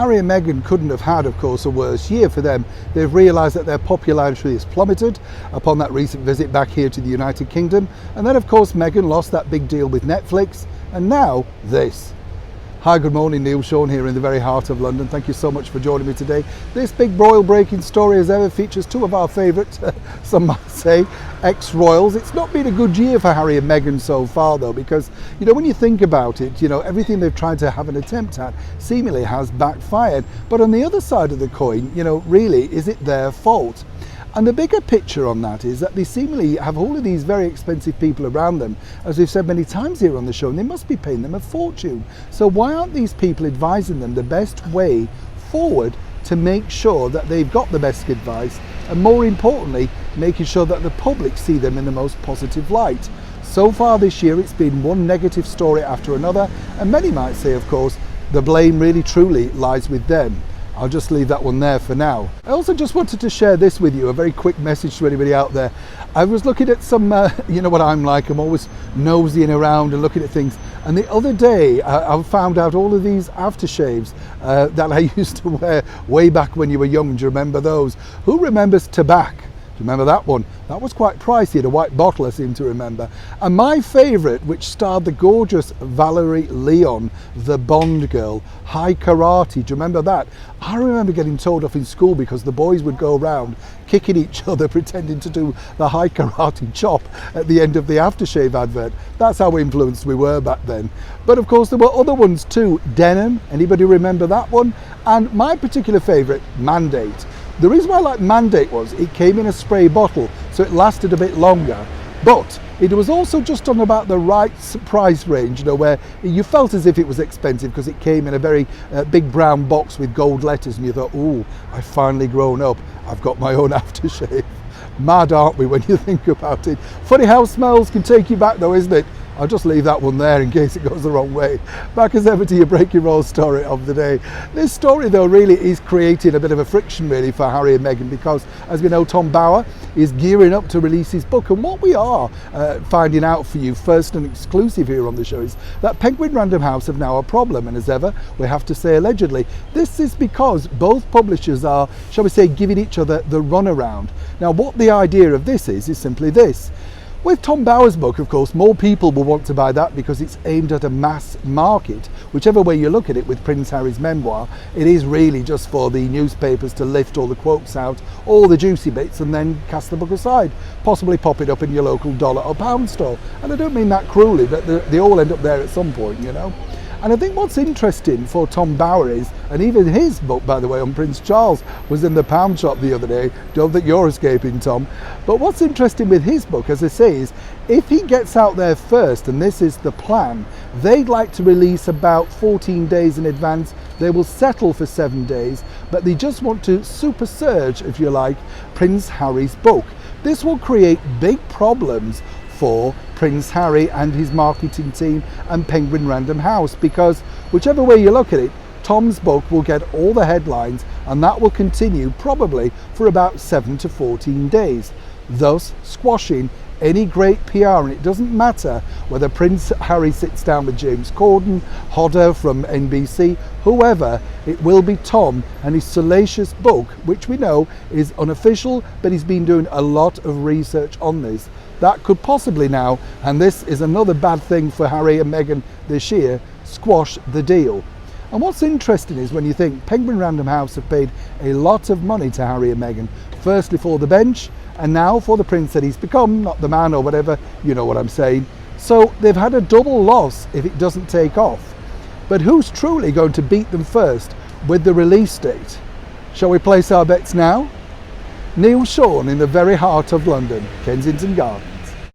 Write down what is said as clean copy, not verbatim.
Harry and Meghan couldn't have had, of course, a worse year for them. They've realised that their popularity has plummeted upon that recent visit back here to the United Kingdom. And then, of course, Meghan lost that big deal with Netflix. And now this. Hi, good morning, Neil Sean here in the very heart of London. Thank you so much for joining me today. This big royal breaking story as ever features two of our favourite, some might say, ex-royals. It's not been a good year for Harry and Meghan so far though, because, you know, when you think about it, you know, everything they've tried to have an attempt at seemingly has backfired. But on the other side of the coin, you know, really, is it their fault? And the bigger picture on that is that they seemingly have all of these very expensive people around them, as we've said many times here on the show, and they must be paying them a fortune. So why aren't these people advising them the best way forward to make sure that they've got the best advice, and more importantly, making sure that the public see them in the most positive light? So far this year, it's been one negative story after another, and many might say, of course, the blame really truly lies with them. I'll just leave that one there for now. I also just wanted to share this with you, a very quick message to anybody out there. I was looking at some, you know what I'm like, I'm always nosying around and looking at things. And the other day, I found out all of these aftershaves that I used to wear way back when you were young. Do you remember those? Who remembers Tobacco? Remember that one? That was quite pricey, the white bottle I seem to remember. And my favourite, which starred the gorgeous Valerie Leon, the Bond girl, High Karate. Do you remember that? I remember getting told off in school because the boys would go around kicking each other, pretending to do the High Karate chop at the end of the aftershave advert. That's how influenced we were back then. But of course there were other ones too. Denim, anybody remember that one? And my particular favourite, Mandate. The reason why I like Mandate was it came in a spray bottle, so it lasted a bit longer, but it was also just on about the right price range, you know, where you felt as if it was expensive because it came in a very big brown box with gold letters, and you thought, ooh, I've finally grown up, I've got my own aftershave. Mad, aren't we, when you think about it? Funny how smells can take you back though, isn't it? I'll just leave that one there in case it goes the wrong way. Back as ever to your breaking roll story of the day. This story though really is creating a bit of a friction really for Harry and Meghan, because as we know, Tom Bower is gearing up to release his book, and what we are finding out for you first and exclusive here on the show is that Penguin Random House have now a problem, and as ever we have to say allegedly. This is because both publishers are, shall we say, giving each other the runaround. Now what the idea of this is simply this. With Tom Bower's book, of course, more people will want to buy that because it's aimed at a mass market. Whichever way you look at it, with Prince Harry's memoir, it is really just for the newspapers to lift all the quotes out, all the juicy bits, and then cast the book aside, possibly pop it up in your local dollar or pound store. And I don't mean that cruelly, but they all end up there at some point, you know. And I think what's interesting for Tom Bower is, and even his book, by the way, on Prince Charles was in the pound shop the other day. Don't think you're escaping, Tom. But what's interesting with his book, as I say, is if he gets out there first, and this is the plan, they'd like to release about 14 days in advance. They will settle for 7 days, but they just want to super surge, if you like, Prince Harry's book. This will create big problems for Prince Harry and his marketing team and Penguin Random House, because whichever way you look at it, Tom's book will get all the headlines, and that will continue probably for about 7 to 14 days, thus squashing any great PR. And it doesn't matter whether Prince Harry sits down with James Corden, Hodder from NBC, whoever, it will be Tom and his salacious book, which we know is unofficial, but he's been doing a lot of research on this. That could possibly now, and this is another bad thing for Harry and Meghan this year, squash the deal. And what's interesting is when you think Penguin Random House have paid a lot of money to Harry and Meghan, firstly for the bench, and now for the prince that he's become, not the man or whatever, you know what I'm saying. So they've had a double loss if it doesn't take off. But who's truly going to beat them first with the release date? Shall we place our bets now? Neil Sean in the very heart of London, Kensington Gardens.